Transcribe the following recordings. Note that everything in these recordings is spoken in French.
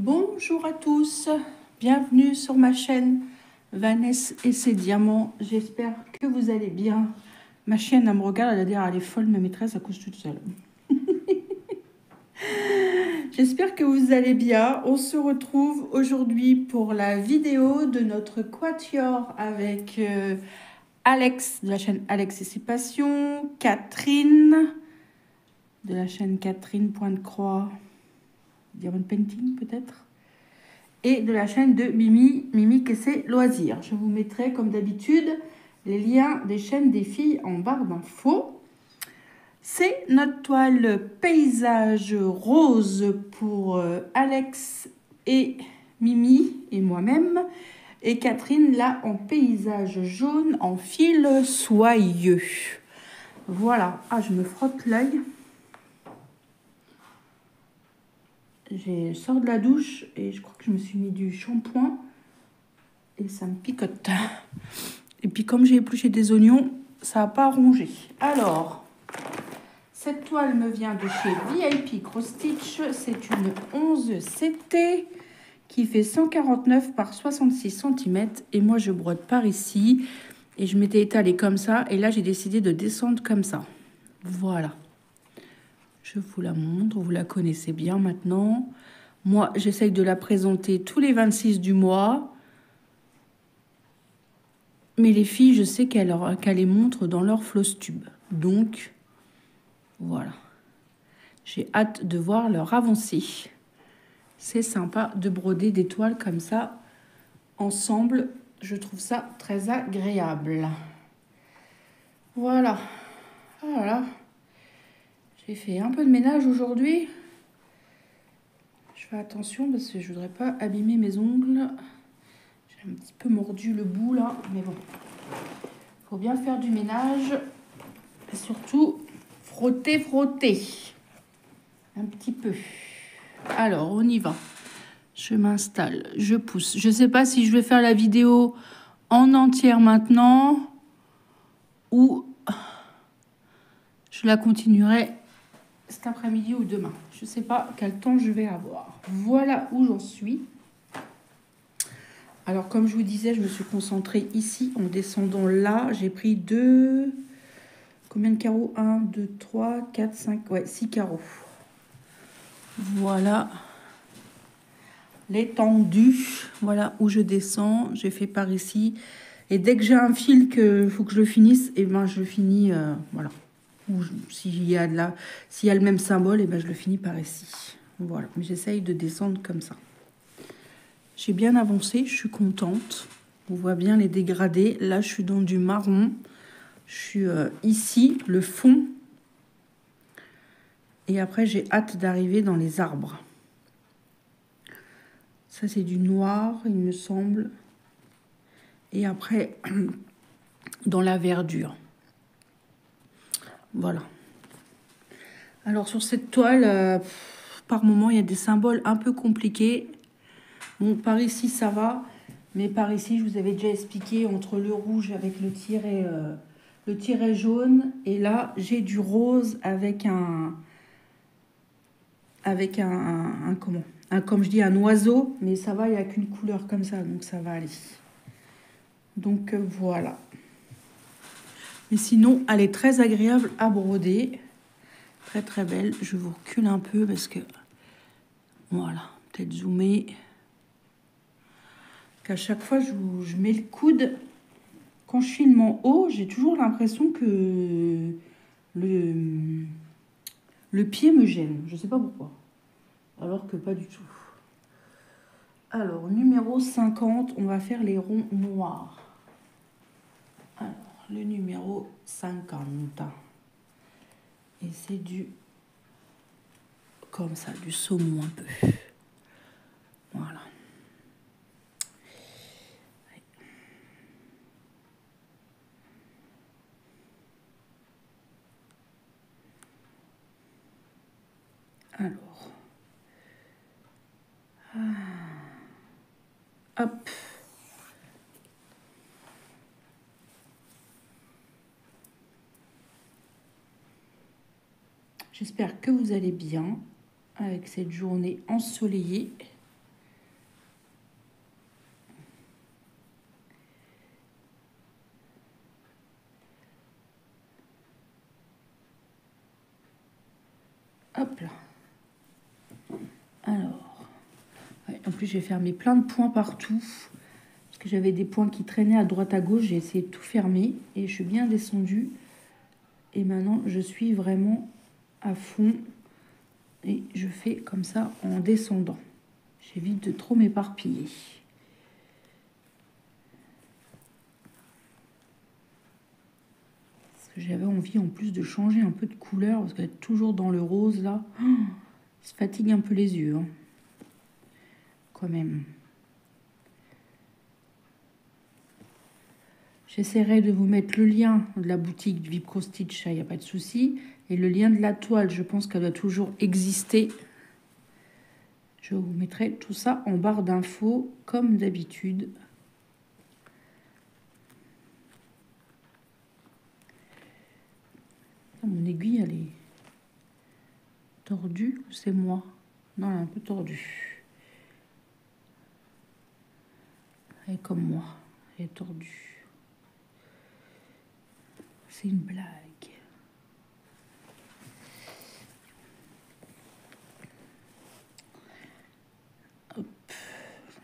Bonjour à tous, bienvenue sur ma chaîne Vanessa et ses diamants. J'espère que vous allez bien. Ma chienne, elle me regarde, elle va dire elle est folle, ma maîtresse, à cause toute seule. J'espère que vous allez bien. On se retrouve aujourd'hui pour la vidéo de notre quatuor avec Alex de la chaîne Alex et ses passions, Catherine de la chaîne Catherine Point de Croix, Diamond Painting peut-être, et de la chaîne de Mimi et ses loisirs. Je vous mettrai comme d'habitude les liens des chaînes des filles en barre d'infos. C'est notre toile paysage rose pour Alex et Mimi et moi-même. Et Catherine là en paysage jaune en fil soyeux. Voilà. Ah, je me frotte l'œil. Je sors de la douche et je crois que je me suis mis du shampoing et ça me picote. Et puis comme j'ai épluché des oignons, ça n'a pas rongé. Alors, cette toile me vient de chez VIP Cross Stitch. C'est une 11 CT qui fait 149 par 66 cm. Et moi, je brode par ici. Et je m'étais étalée comme ça. Et là, j'ai décidé de descendre comme ça. Voilà. Je vous la montre. Vous la connaissez bien maintenant. Moi, j'essaye de la présenter tous les 26 du mois. Mais les filles, je sais qu'elles les montrent dans leur floss tube. Donc, voilà. J'ai hâte de voir leur avancée. C'est sympa de broder des toiles comme ça ensemble. Je trouve ça très agréable. Voilà. Voilà. J'ai fait un peu de ménage aujourd'hui. Je fais attention parce que je voudrais pas abîmer mes ongles. J'ai un petit peu mordu le bout là, mais bon. Faut bien faire du ménage. Et surtout, frotter. Un petit peu. Alors, on y va. Je m'installe, je pousse. Je ne sais pas si je vais faire la vidéo en entière maintenant ou je la continuerai cet après-midi ou demain. Je ne sais pas quel temps je vais avoir. Voilà où j'en suis. Alors, comme je vous disais, je me suis concentrée ici en descendant là. J'ai pris deux... Combien de carreaux? 1, 2, 3, 4, 5... Ouais, 6 carreaux. Voilà. L'étendue, voilà où je descends, j'ai fait par ici. Et dès que j'ai un fil que faut que je le finisse, et ben je finis, voilà. Ou s'il y a le même symbole, et ben je le finis par ici. Voilà, mais j'essaye de descendre comme ça. J'ai bien avancé, je suis contente. On voit bien les dégradés. Là, je suis dans du marron. Je suis ici, le fond. Et après, j'ai hâte d'arriver dans les arbres. Ça, c'est du noir, il me semble. Et après, dans la verdure. Voilà. Alors, sur cette toile, par moment, il y a des symboles un peu compliqués. Bon, par ici, ça va. Mais par ici, je vous avais déjà expliqué, entre le rouge avec le tiret jaune. Et là, j'ai du rose avec comment? Comme je dis, un oiseau. Mais ça va, il n'y a qu'une couleur comme ça. Donc, ça va aller. Donc, voilà. Mais sinon, elle est très agréable à broder. Très, très belle. Je vous recule un peu parce que... Voilà. Peut-être zoomer. Qu'à chaque fois, je mets le coude. Quand je filme en haut, j'ai toujours l'impression que le pied me gêne. Je ne sais pas pourquoi. Alors que pas du tout. Alors, numéro 50, on va faire les ronds noirs. Alors, le numéro 50. Et c'est du... Comme ça, du saumon un peu. Voilà. Alors. Hop. J'espère que vous allez bien avec cette journée ensoleillée. Hop là. Alors, ouais, en plus j'ai fermé plein de points partout. Parce que j'avais des points qui traînaient à droite à gauche. J'ai essayé de tout fermer et je suis bien descendue. Et maintenant, je suis vraiment à fond. Et je fais comme ça en descendant. J'évite de trop m'éparpiller. Parce que j'avais envie en plus de changer un peu de couleur. Parce qu'être toujours dans le rose là, ça fatigue un peu les yeux. Hein. Quand même. J'essaierai de vous mettre le lien de la boutique du Vipco Stitch, il n'y a pas de souci. Et le lien de la toile, je pense qu'elle doit toujours exister. Je vous mettrai tout ça en barre d'infos, comme d'habitude. Mon aiguille, elle est tordue ou c'est moi? Non, elle est un peu tordue. Elle est comme moi, elle est tordue. C'est une blague. Hop.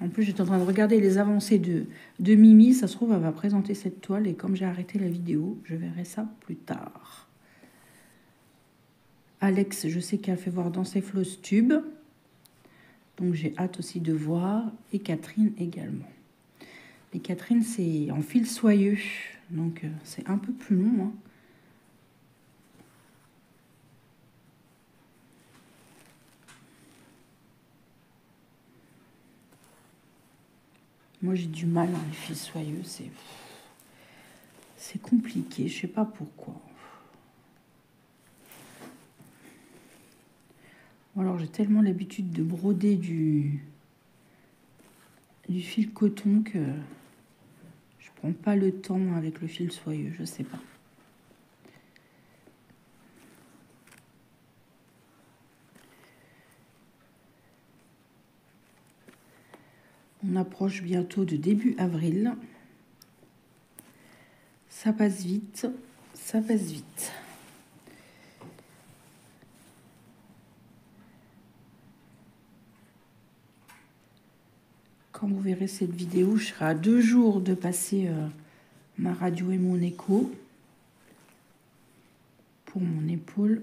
En plus, j'étais en train de regarder les avancées de Mimi. Ça se trouve, elle va présenter cette toile. Et comme j'ai arrêté la vidéo, je verrai ça plus tard. Alex, je sais qu'elle a fait voir dans ses floss tubes. Donc, j'ai hâte aussi de voir. Et Catherine également. Et Catherine, c'est en fil soyeux. Donc, c'est un peu plus long. Hein. Moi, j'ai du mal, hein, les fils soyeux. C'est compliqué. Je sais pas pourquoi. Alors, j'ai tellement l'habitude de broder du fil coton que je prends pas le temps avec le fil soyeux. Je sais pas. On approche bientôt de début avril. Ça passe vite, ça passe vite. Quand vous verrez cette vidéo, je serai à 2 jours de passer ma radio et mon écho pour mon épaule.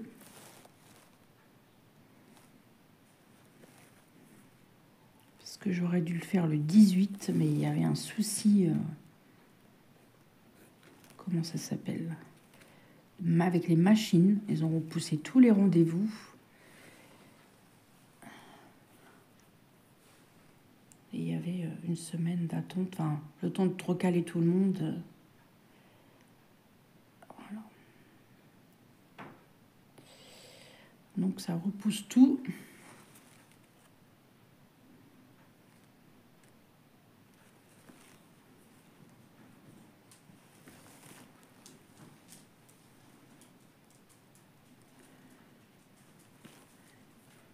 Parce que j'aurais dû le faire le 18, mais il y avait un souci. Comment ça s'appelle? Avec les machines, ils ont repoussé tous les rendez-vous. Et il y avait une semaine d'attente, enfin, le temps de recaler tout le monde. Voilà. Donc ça repousse tout.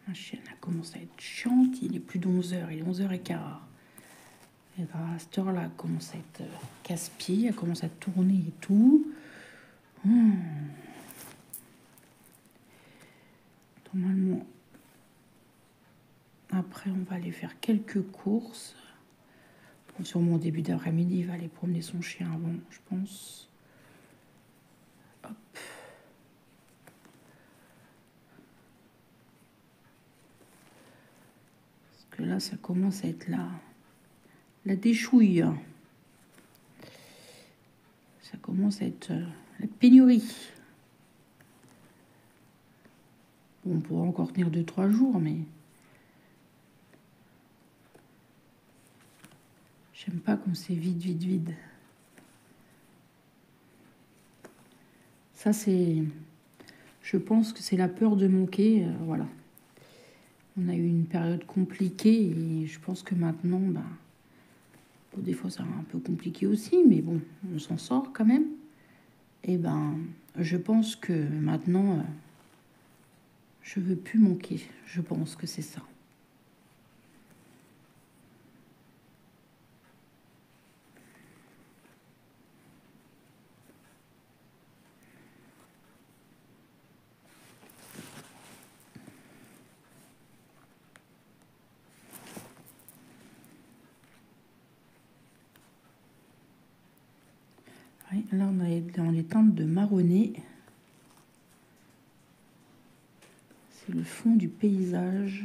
Ma chienne a commencé à être chiante, il est plus de 11h, il est 11h15. Et à cette heure-là, elle commence à être casse-pied, elle commence à tourner et tout. Normalement, après, on va aller faire quelques courses. Bon, sûrement au début d'après-midi, il va aller promener son chien avant, je pense. Hop. Parce que là, ça commence à être la déchouille. Ça commence à être la pénurie. Bon, on pourra encore tenir 2-3 jours, mais j'aime pas quand c'est vide, vide, vide. Ça, c'est... Je pense que c'est la peur de manquer, voilà. On a eu une période compliquée et je pense que maintenant, ben, bon, des fois, c'est un peu compliqué aussi, mais bon, on s'en sort quand même. Et ben, je pense que maintenant, je veux plus manquer. Je pense que c'est ça. Ouais, là, on est dans les teintes de marronné. C'est le fond du paysage.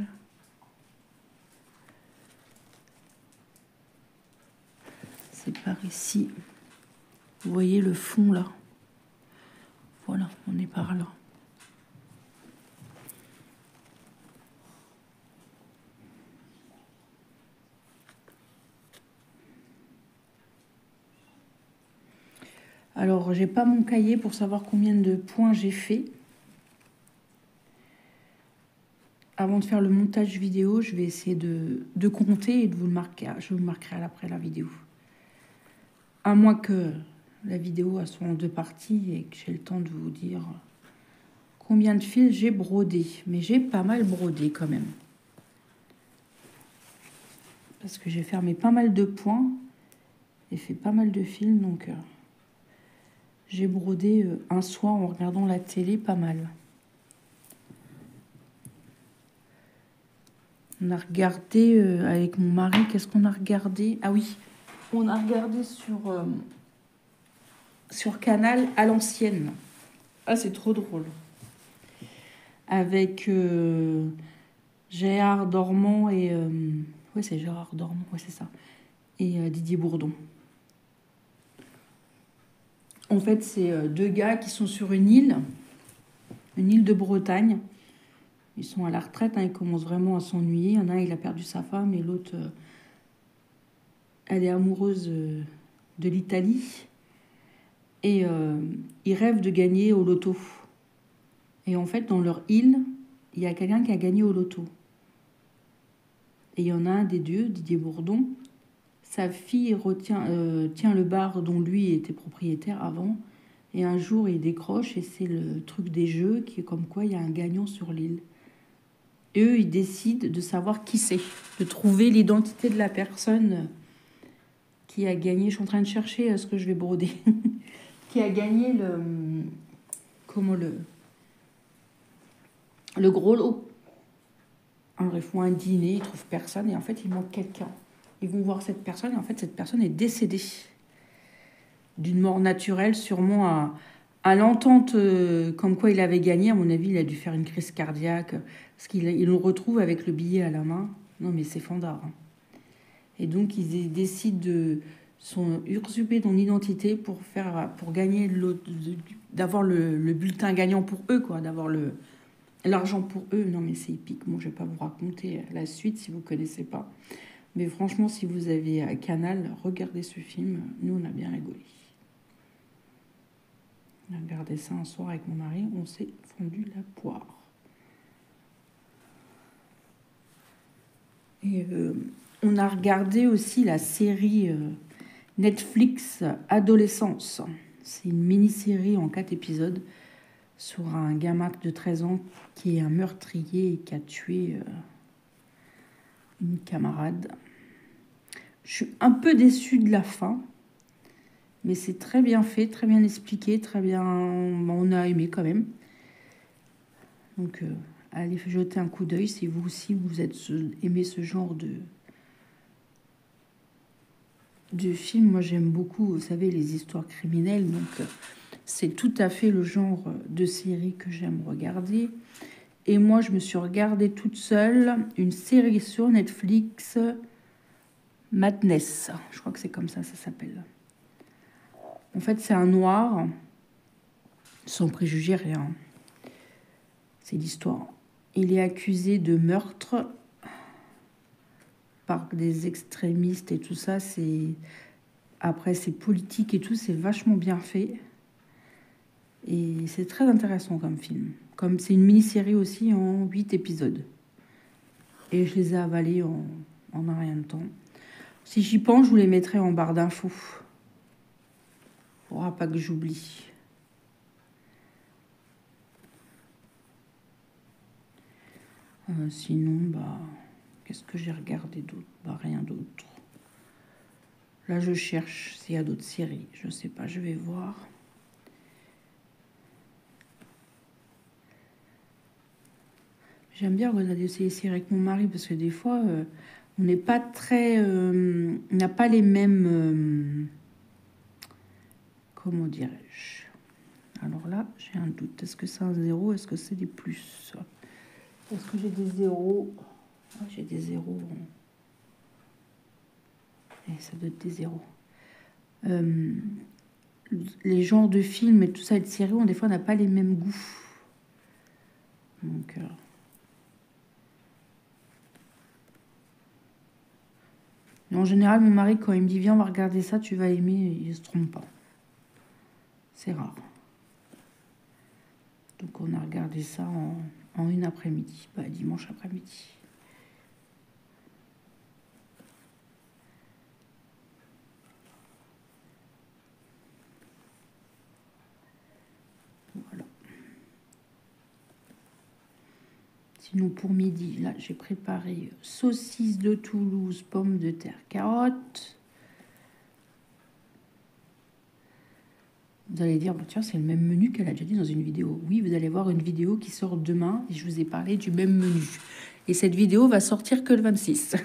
C'est par ici. Vous voyez le fond là. Voilà, on est par là. Alors, j'ai pas mon cahier pour savoir combien de points j'ai fait. Avant de faire le montage vidéo, je vais essayer de compter et de vous le marquer. Je vous le marquerai après la vidéo. À moins que la vidéo soit en 2 parties et que j'ai le temps de vous dire combien de fils j'ai brodé. Mais j'ai pas mal brodé quand même. Parce que j'ai fermé pas mal de points et fait pas mal de fils. Donc, j'ai brodé un soir en regardant la télé pas mal. On a regardé avec mon mari, qu'est-ce qu'on a regardé? Ah oui, on a regardé sur Canal à l'ancienne. Ah, c'est trop drôle. Avec Gérard Dormand et... ouais, c'est Gérard Dormand, ouais, c'est ça. Et Didier Bourdon. En fait, c'est 2 gars qui sont sur une île de Bretagne. Ils sont à la retraite, hein, ils commencent vraiment à s'ennuyer. Il y en a un, il a perdu sa femme et l'autre, elle est amoureuse de l'Italie. Et ils rêvent de gagner au loto. Et en fait, dans leur île, il y a quelqu'un qui a gagné au loto. Et il y en a un des deux, Didier Bourdon. Sa fille tient le bar dont lui était propriétaire avant. Et un jour, il décroche et c'est le truc des jeux qui est comme quoi il y a un gagnant sur l'île. Et eux, ils décident de savoir qui c'est, de trouver l'identité de la personne qui a gagné. Je suis en train de chercher ce que je vais broder. Qui a gagné le gros lot. Alors, ils font un dîner, ils trouvent personne et en fait, il manque quelqu'un. Ils vont voir cette personne et en fait, cette personne est décédée. D'une mort naturelle, sûrement à l'entente comme quoi il avait gagné. À mon avis, il a dû faire une crise cardiaque parce qu'il le retrouve avec le billet à la main. Non, mais c'est fandard. Hein. Et donc, ils décident de sont usurpés dans l'identité pour gagner d'avoir le bulletin gagnant pour eux, quoi, d'avoir l'argent pour eux. Non, mais c'est épique. Moi, je vais pas vous raconter la suite si vous connaissez pas. Mais franchement, si vous avez un Canal, regardez ce film. Nous, on a bien rigolé. On a regardé ça un soir avec mon mari. On s'est fondu la poire. Et on a regardé aussi la série Netflix Adolescence. C'est une mini-série en 4 épisodes sur un gamin de 13 ans qui est un meurtrier et qui a tué une camarade. Je suis un peu déçue de la fin, mais c'est très bien fait, très bien expliqué, très bien... On a aimé quand même. Donc, allez jeter un coup d'œil si vous aussi vous aimez ce genre de film. Moi, j'aime beaucoup, vous savez, les histoires criminelles, donc c'est tout à fait le genre de série que j'aime regarder. Et moi, je me suis regardée toute seule une série sur Netflix, Madness. Je crois que c'est comme ça s'appelle. En fait, c'est un noir, sans préjuger rien. C'est l'histoire. Il est accusé de meurtre par des extrémistes et tout ça. Après, c'est politique et tout, c'est vachement bien fait. Et c'est très intéressant comme film. Comme c'est une mini-série aussi en 8 épisodes. Et je les ai avalés en un rien de temps. Si j'y pense, je vous les mettrai en barre d'infos. Faudra pas que j'oublie. Sinon, qu'est-ce que j'ai regardé d'autre? Rien d'autre. Là, je cherche s'il y a d'autres séries. Je sais pas, je vais voir. J'aime bien regarder ces séries avec mon mari parce que des fois, on n'est pas très... on n'a pas les mêmes... comment dirais-je? Alors là, j'ai un doute. Est-ce que c'est un 0? Est-ce que c'est des plus? Est-ce que j'ai des zéros? Ah, j'ai des zéros. Et ça doit être des zéros. Les genres de films et tout ça, et de séries, des fois, on n'a pas les mêmes goûts. Donc... Mais en général, mon mari, quand il me dit « Viens, on va regarder ça, tu vas aimer », il ne se trompe pas. C'est rare. Donc, on a regardé ça en une après-midi. Bah, dimanche après-midi. Voilà. Sinon, pour midi, là, j'ai préparé saucisses de Toulouse, pommes de terre, carottes. Vous allez dire, bah, tiens, c'est le même menu qu'elle a déjà dit dans une vidéo. Oui, vous allez voir une vidéo qui sort demain et je vous ai parlé du même menu. Et cette vidéo va sortir que le 26.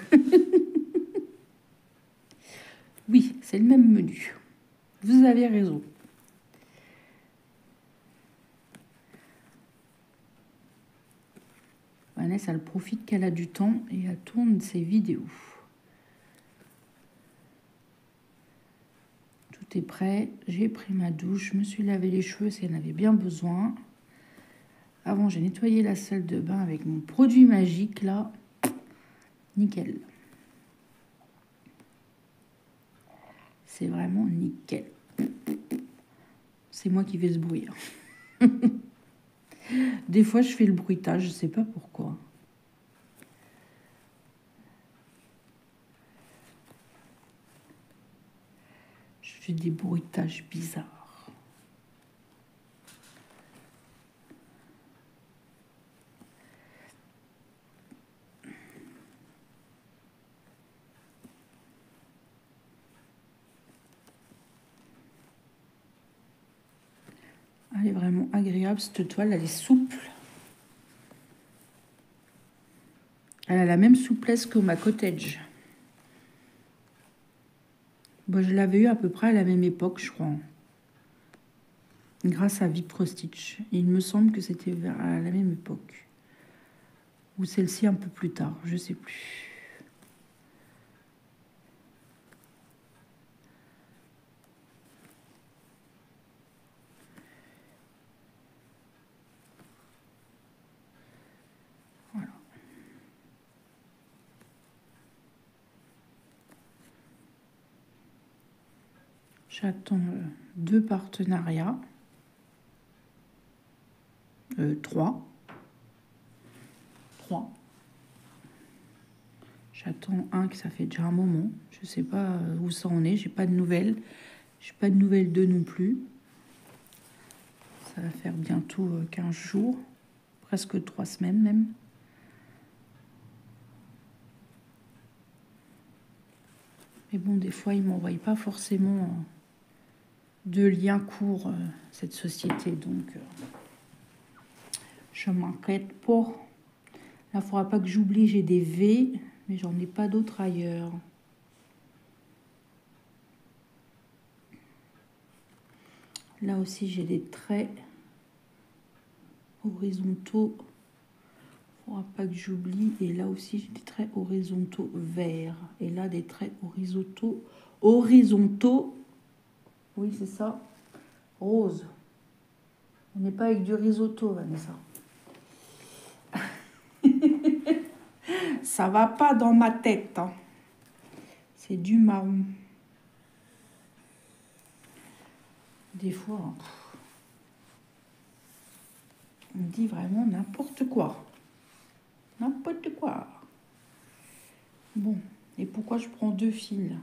Oui, c'est le même menu. Vous avez raison. Vanessa, elle profite qu'elle a du temps et elle tourne ses vidéos. Tout est prêt. J'ai pris ma douche. Je me suis lavé les cheveux si elle en avait bien besoin. Avant, j'ai nettoyé la salle de bain avec mon produit magique, là. Nickel. C'est vraiment nickel. C'est moi qui fais ce bruit. Des fois, je fais le bruitage, je ne sais pas pourquoi. Je fais des bruitages bizarres. Elle est vraiment agréable, cette toile, elle est souple. Elle a la même souplesse que ma cottage. Bon, je l'avais eu à peu près à la même époque, je crois. Grâce à Vipro Stitch. Il me semble que c'était à la même époque. Ou celle-ci un peu plus tard, je ne sais plus. Voilà. J'attends 2 partenariats. 3. J'attends un que ça fait déjà un moment. Je ne sais pas où ça en est. J'ai pas de nouvelles. J'ai pas de nouvelles d'eux non plus. Ça va faire bientôt 15 jours. Presque 3 semaines même. Mais bon, des fois, ils ne m'envoient pas forcément de liens courts, cette société. Donc, je m'inquiète pas. Là, il ne faudra pas que j'oublie, j'ai des V, mais j'en ai pas d'autres ailleurs. Là aussi, j'ai des traits horizontaux. Il ne faudra pas que j'oublie. Et là aussi, j'ai des traits horizontaux verts. Et là, des traits horizontaux. Oui, c'est ça. Rose. On n'est pas avec du risotto, Vanessa. Ça va pas dans ma tête. Hein. C'est du marron. Des fois, hein, on dit vraiment n'importe quoi. N'importe quoi. Bon, et pourquoi je prends 2 fils?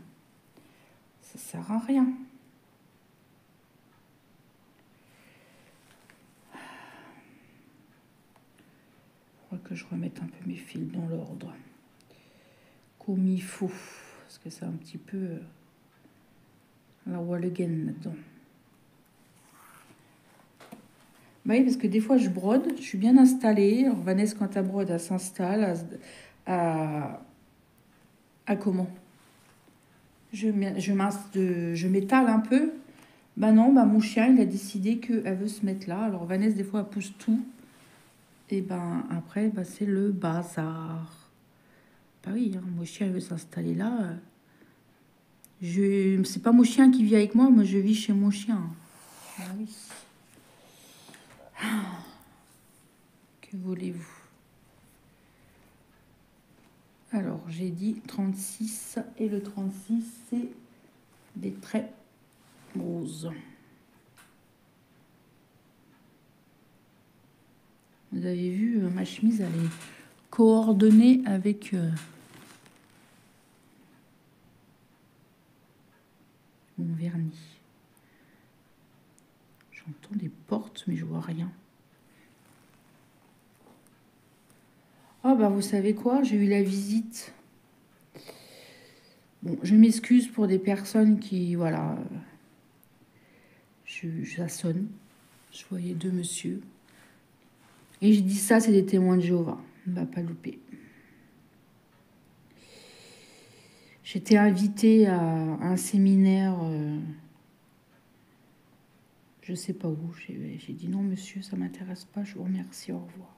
Ça sert à rien. Je crois que je remette un peu mes fils dans l'ordre. Comme il faut. Parce que c'est un petit peu la wall again là-dedans. Bah oui, parce que des fois, je brode. Je suis bien installée. Alors, Vanessa, quand elle brode, elle s'installe à comment je m'étale un peu. Bah non, bah mon chien, il a décidé qu'elle veut se mettre là. Alors Vanessa, des fois, elle pousse tout. Et ben après, bah, c'est le bazar. Bah oui, hein, mon chien, il veut s'installer là. C'est pas mon chien qui vit avec moi je vis chez mon chien. Ah oui. Que voulez-vous? Alors, j'ai dit 36 et le 36, c'est des traits roses. Vous avez vu, ma chemise, elle est coordonnée avec mon vernis. J'entends des portes, mais je vois rien. Oh, bah, vous savez quoi? J'ai eu la visite. Bon, je m'excuse pour des personnes qui, voilà, ça sonne. Je voyais deux monsieur. Et je dis ça, c'est des témoins de Jéhovah. On ne va pas louper. J'étais invitée à un séminaire, je ne sais pas où. J'ai dit non, monsieur, ça ne m'intéresse pas, je vous remercie, au revoir.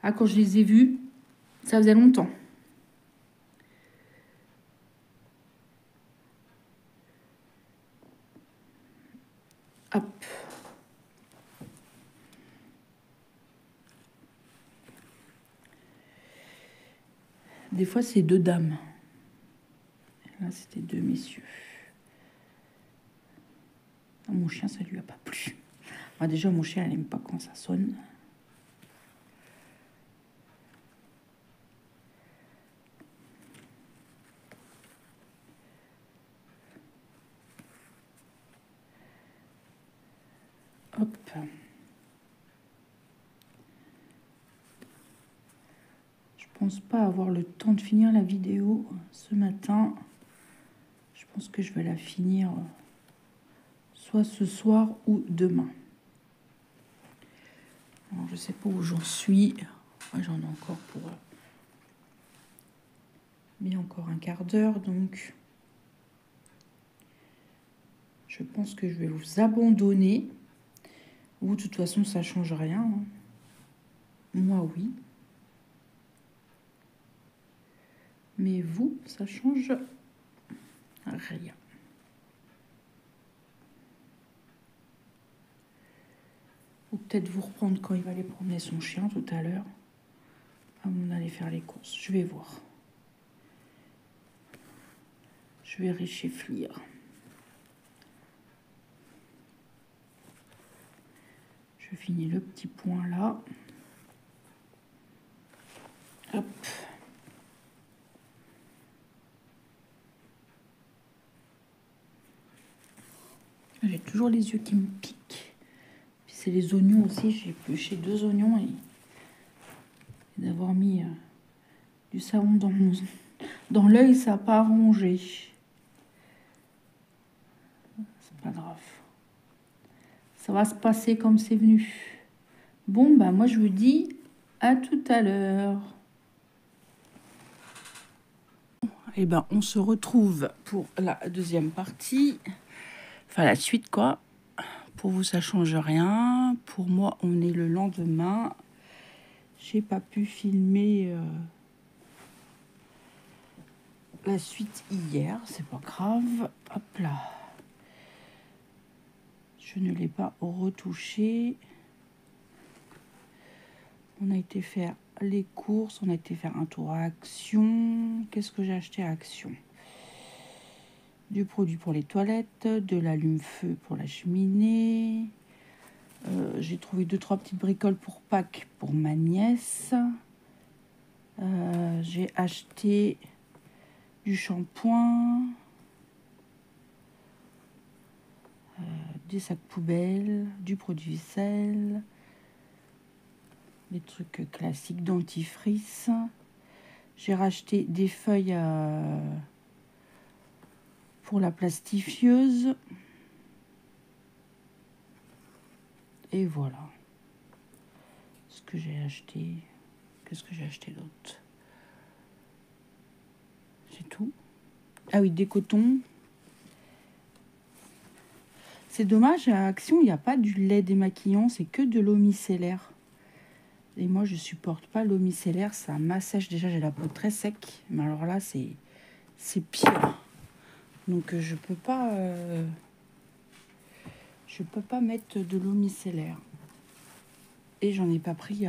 Ah, quand je les ai vus, ça faisait longtemps. Hop. Des fois, c'est deux dames. Là, c'était deux messieurs. Ah, mon chien, ça lui a pas plu. Ah, déjà, mon chien, elle n'aime pas quand ça sonne. Hop. Je pense pas avoir le temps de finir la vidéo ce matin. Je pense que je vais la finir soit ce soir ou demain. Alors, je sais pas où j'en suis. J'en ai encore pour bien encore un quart d'heure, donc je pense que je vais vous abandonner. Ou de toute façon, ça change rien. Hein. Moi, oui. Mais vous, ça change rien. Ou peut-être vous reprendre quand il va aller promener son chien tout à l'heure. Avant d'aller faire les courses. Je vais voir. Je vais réchéflir. Je finis le petit point là. Hop. J'ai toujours les yeux qui me piquent. Puis c'est les oignons aussi. J'ai épluché 2 oignons et d'avoir mis du savon dans l'œil, ça n'a pas arrangé. C'est pas grave. Ça va se passer comme c'est venu. Bon, bah moi je vous dis à tout à l'heure. Et ben on se retrouve pour la deuxième partie. Enfin la suite quoi. Pour vous ça change rien. Pour moi on est le lendemain. J'ai pas pu filmer la suite hier. C'est pas grave. Hop là. Je ne l'ai pas retouché. On a été faire les courses, on a été faire un tour à Action. Qu'est-ce que j'ai acheté à Action? Du produit pour les toilettes, de l'allume-feu pour la cheminée. J'ai trouvé 2-3 petites bricoles pour Pâques pour ma nièce. J'ai acheté du shampoing. Des sacs poubelles, du produit sel. Des trucs classiques dentifrice. J'ai racheté des feuilles pour la plastifieuse. Et voilà ce que j'ai acheté. Qu'est-ce que j'ai acheté d'autre? C'est tout. Ah oui, des cotons. C'est dommage, à Action, il n'y a pas du lait démaquillant, c'est que de l'eau micellaire. Et moi, je supporte pas l'eau micellaire, ça m'assèche. Déjà, j'ai la peau très sec, mais alors là, c'est pire. Donc, je peux pas mettre de l'eau micellaire. Et j'en ai pas pris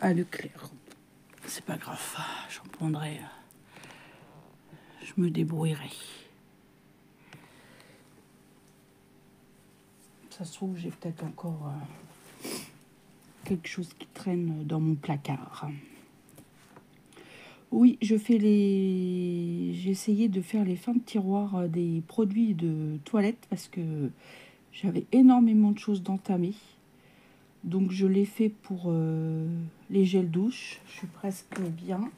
à Leclerc. C'est pas grave, j'en prendrai. Je me débrouillerai. Ça se trouve, j'ai peut-être encore quelque chose qui traîne dans mon placard. Oui, j'ai essayé de faire les fins de tiroir des produits de toilette parce que j'avais énormément de choses d'entamer. Donc je l'ai fait pour les gels douche. Je suis presque bien.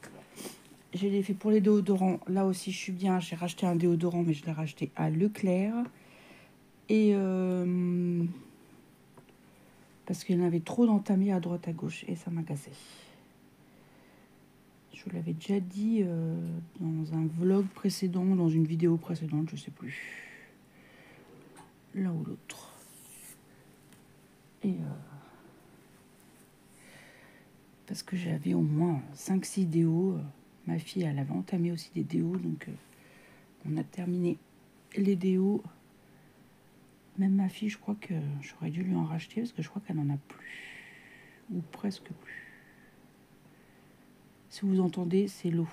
Je l'ai fait pour les déodorants. Là aussi, je suis bien. J'ai racheté un déodorant, mais je l'ai racheté à Leclerc. Et parce qu'il y en avait trop d'entamés à droite à gauche. Et ça m'a cassé. Je vous l'avais déjà dit dans un vlog précédent, dans une vidéo précédente, je sais plus. L'un ou l'autre. Et parce que j'avais au moins 5-6 déos. Ma fille, elle avait entamé aussi des déos, donc on a terminé les déos. Même ma fille, je crois que j'aurais dû lui en racheter parce que je crois qu'elle n'en a plus. Ou presque plus. Si vous entendez, c'est l'eau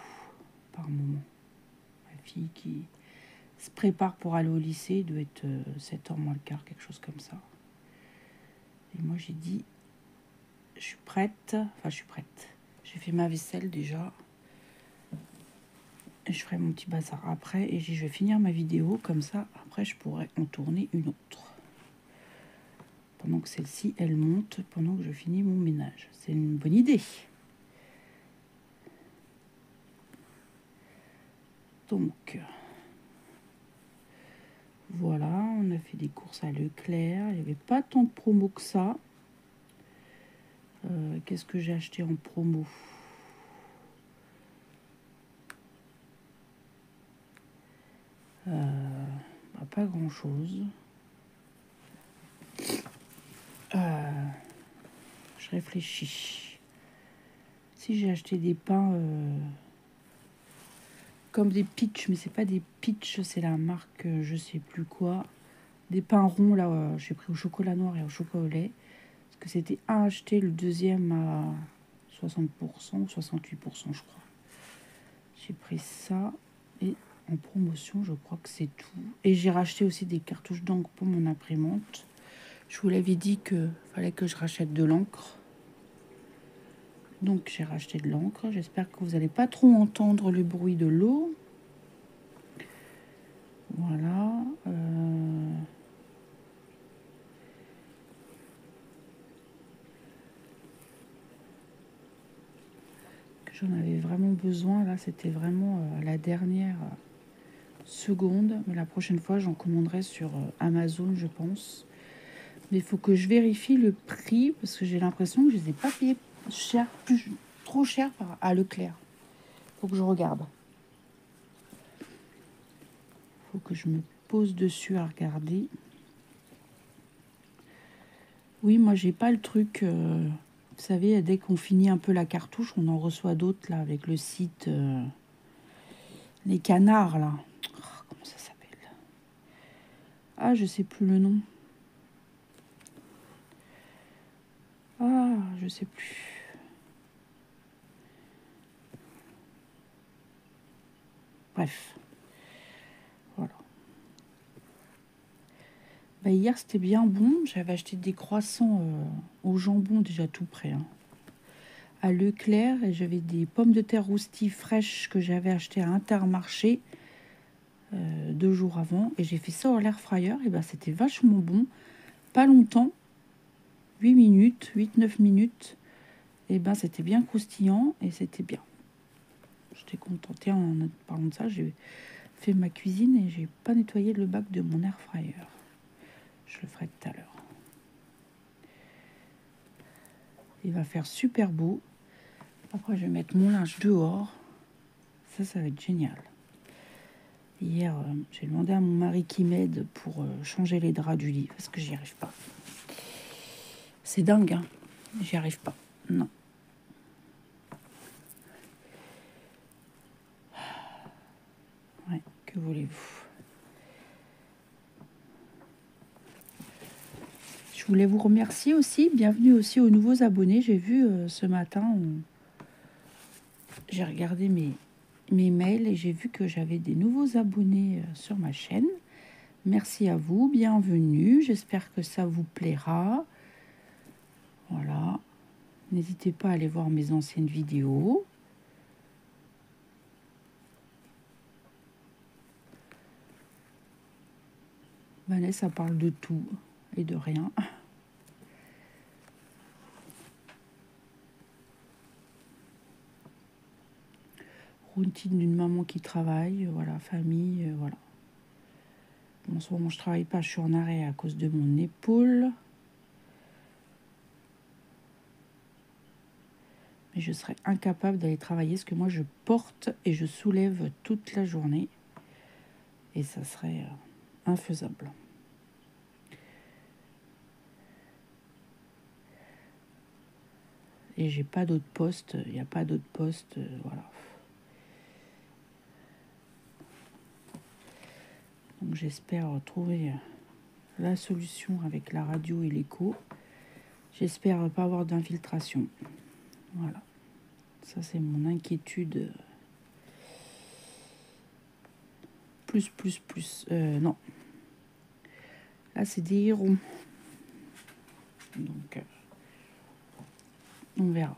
par moment. Ma fille qui se prépare pour aller au lycée, doit être 7h moins le quart, quelque chose comme ça. Et moi, j'ai dit, je suis prête. Enfin, je suis prête. J'ai fait ma vaisselle déjà. Je ferai mon petit bazar après. Et je vais finir ma vidéo. Comme ça, après, je pourrai en tourner une autre. Pendant que celle-ci, elle monte. Pendant que je finis mon ménage. C'est une bonne idée. Donc, voilà. On a fait des courses à Leclerc. Il n'y avait pas tant de promo que ça. Qu'est-ce que j'ai acheté en promo ? Pas grand chose. Je réfléchis. Si j'ai acheté des pains comme des Peach, mais c'est pas des Peach, c'est la marque je sais plus quoi. Des pains ronds là, j'ai pris au chocolat noir et au chocolat au lait. Parce que c'était un acheté, le deuxième à 60% ou 68% je crois. J'ai pris ça et en promotion, je crois que c'est tout. Et j'ai racheté aussi des cartouches d'encre pour mon imprimante. Je vous l'avais dit que fallait que je rachète de l'encre. Donc j'ai racheté de l'encre. J'espère que vous n'allez pas trop entendre le bruit de l'eau. Voilà. J'en avais vraiment besoin. Là, c'était vraiment la dernière seconde. Mais la prochaine fois, j'en commanderai sur Amazon, je pense. Mais il faut que je vérifie le prix parce que j'ai l'impression que je ne les ai pas payés cher, trop cher à Leclerc. Il faut que je regarde. Il faut que je me pose dessus à regarder. Oui, moi, j'ai pas le truc... vous savez, dès qu'on finit un peu la cartouche, on en reçoit d'autres, là, avec le site... les canards, là. Oh, comment ça s'appelle? Ah, je sais plus le nom. Ah, je sais plus. Bref. Voilà. Bah, hier, c'était bien bon. J'avais acheté des croissants au jambon, déjà tout prêt, hein, à Leclerc. Et j'avais des pommes de terre rôties fraîches que j'avais achetées à Intermarché 2 jours avant. Et j'ai fait ça à l'air fryer. Et ben, c'était vachement bon. Pas longtemps. 8 minutes, 8-9 minutes. Et ben, c'était bien croustillant et c'était bien. J'étais contente. Et en parlant de ça, j'ai fait ma cuisine et j'ai pas nettoyé le bac de mon air fryer. Je le ferai tout à l'heure. Il va faire super beau. Après, je vais mettre mon linge dehors. Ça va être génial. Hier, j'ai demandé à mon mari qui m'aide pour changer les draps du lit parce que j'y arrive pas. C'est dingue, hein. J'y arrive pas. Non. Ouais, que voulez-vous? Je voulais vous remercier aussi. Bienvenue aussi aux nouveaux abonnés. J'ai vu ce matin, j'ai regardé mes mails et j'ai vu que j'avais des nouveaux abonnés sur ma chaîne. Merci à vous, bienvenue. J'espère que ça vous plaira. Voilà. N'hésitez pas à aller voir mes anciennes vidéos. Vanessa parle de tout et de rien. Routine d'une maman qui travaille, voilà, famille, voilà. En ce moment, je travaille pas, je suis en arrêt à cause de mon épaule. Mais je serais incapable d'aller travailler parce que moi, je porte et je soulève toute la journée. Et ça serait infaisable. Et j'ai pas d'autre poste, il n'y a pas d'autre poste, voilà. Donc j'espère trouver la solution avec la radio et l'écho. J'espère pas avoir d'infiltration. Voilà. Ça, c'est mon inquiétude. Plus. Non. Là, c'est des hérons. Donc, on verra.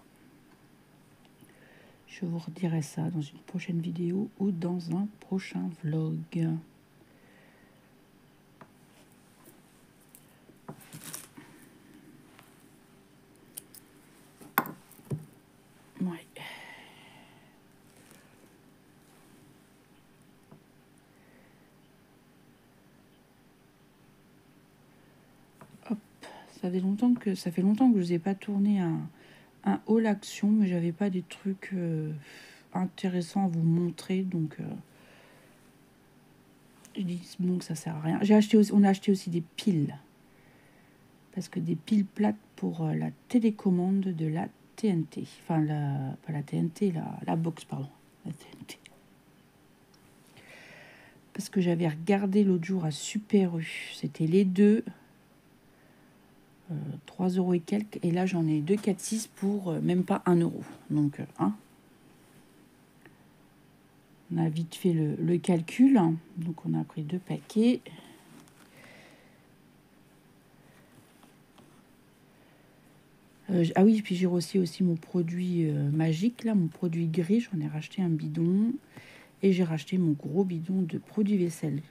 Je vous redirai ça dans une prochaine vidéo ou dans un prochain vlog. Ouais. Hop. Ça fait longtemps que je vous ai pas tourné un haul action, mais j'avais pas des trucs intéressants à vous montrer, donc je dis bon que ça sert à rien. On a acheté aussi des piles, parce que des piles plates pour la télécommande de la TNT, enfin pas la TNT, la box, pardon, la TNT. Parce que j'avais regardé l'autre jour à Super U, c'était les deux, 3 € et quelques, et là j'en ai 2,46 pour même pas 1 €. Donc, hein, on a vite fait le calcul, hein. Donc on a pris 2 paquets. Ah oui, puis j'ai reçu aussi mon produit magique, là, mon produit gris. J'en ai racheté un bidon. Et j'ai racheté mon gros bidon de produit vaisselle.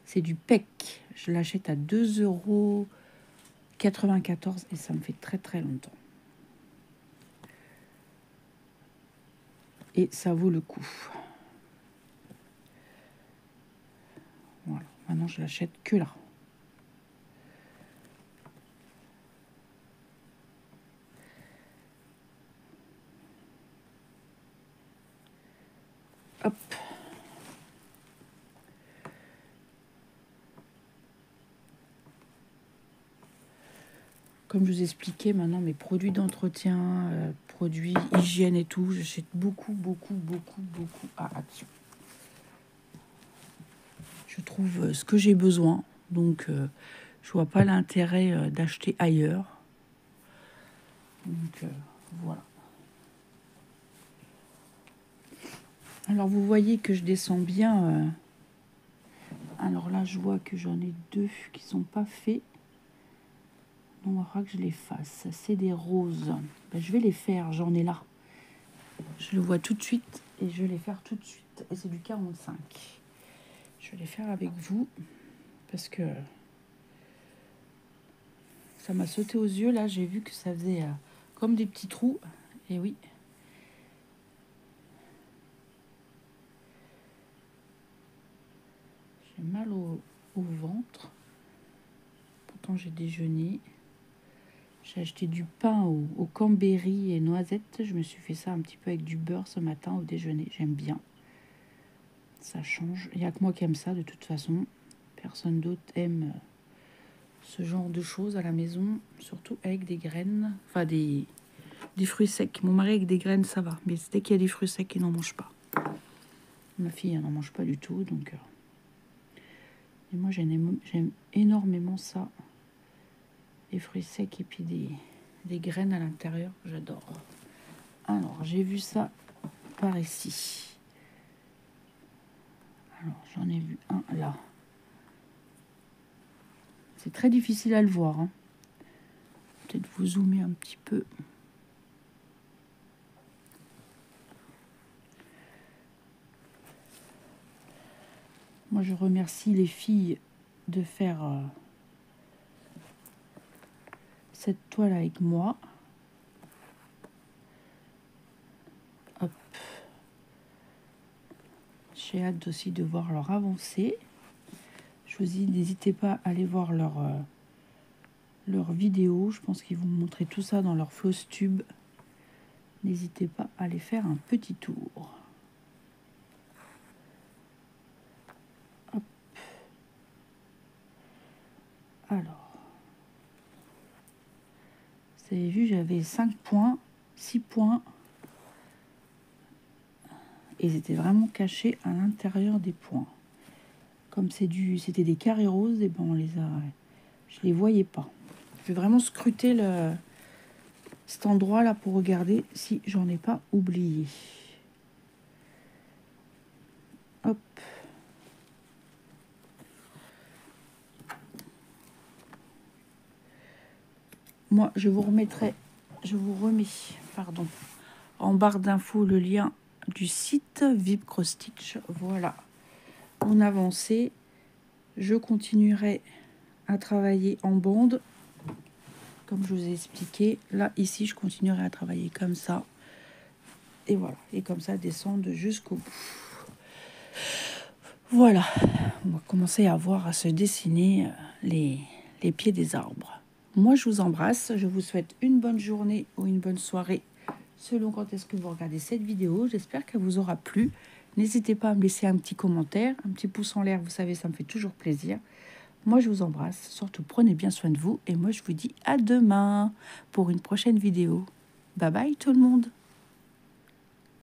C'est du PEC. Je l'achète à 2,94 € et ça me fait très très longtemps. Et ça vaut le coup. Voilà. Maintenant, je l'achète que là. Hop. Comme je vous expliquais, maintenant, mes produits d'entretien, produits hygiène et tout, j'achète beaucoup à Action. Je trouve ce que j'ai besoin, donc je vois pas l'intérêt d'acheter ailleurs. Donc voilà. Alors vous voyez que je descends bien. Alors là, je vois que j'en ai 2 qui sont pas faits. Donc il faudra que je les fasse. C'est des roses. Ben, je vais les faire, j'en ai là. Je le vois tout de suite et je vais les faire tout de suite. Et c'est du 45. Je vais les faire avec vous parce que ça m'a sauté aux yeux. Là, j'ai vu que ça faisait comme des petits trous. Et oui. J'ai mal au ventre. Pourtant, j'ai déjeuné. J'ai acheté du pain au cranberry et noisettes. Je me suis fait ça un petit peu avec du beurre ce matin au déjeuner. J'aime bien. Ça change. Il n'y a que moi qui aime ça de toute façon. Personne d'autre aime ce genre de choses à la maison, surtout avec des graines, enfin des fruits secs. Mon mari avec des graines, ça va, mais dès qu'il y a des fruits secs, il n'en mange pas. Ma fille, elle n'en mange pas du tout, donc... Et moi, j'aime énormément ça. Les fruits secs et puis des graines à l'intérieur, j'adore. Alors, j'ai vu ça par ici. Alors, j'en ai vu un là. C'est très difficile à le voir, hein. Peut-être vous zoomer un petit peu. Moi, je remercie les filles de faire cette toile avec moi. Hop. J'ai hâte aussi de voir leur avancée. Je vous dis, n'hésitez pas à aller voir leur vidéo. Je pense qu'ils vont montrer tout ça dans leur Flosstube. N'hésitez pas à aller faire un petit tour. Hop. Alors, vous avez vu, j'avais 5 points, 6 points. Et ils étaient vraiment cachés à l'intérieur des points. Comme c'était des carrés roses, et ben je les voyais pas. Je vais vraiment scruter cet endroit là pour regarder si j'en ai pas oublié. Hop. Moi, je vous remets, pardon, en barre d'infos le lien du site VIP Cross Stitch. Voilà. On avançait. Je continuerai à travailler en bande, comme je vous ai expliqué. Là, ici, je continuerai à travailler comme ça. Et voilà. Et comme ça, descendre jusqu'au bout. Voilà. On va commencer à voir, à se dessiner les pieds des arbres. Moi, je vous embrasse. Je vous souhaite une bonne journée ou une bonne soirée, selon quand est-ce que vous regardez cette vidéo. J'espère qu'elle vous aura plu. N'hésitez pas à me laisser un petit commentaire, un petit pouce en l'air. Vous savez, ça me fait toujours plaisir. Moi, je vous embrasse. Surtout, prenez bien soin de vous. Et moi, je vous dis à demain pour une prochaine vidéo. Bye bye tout le monde.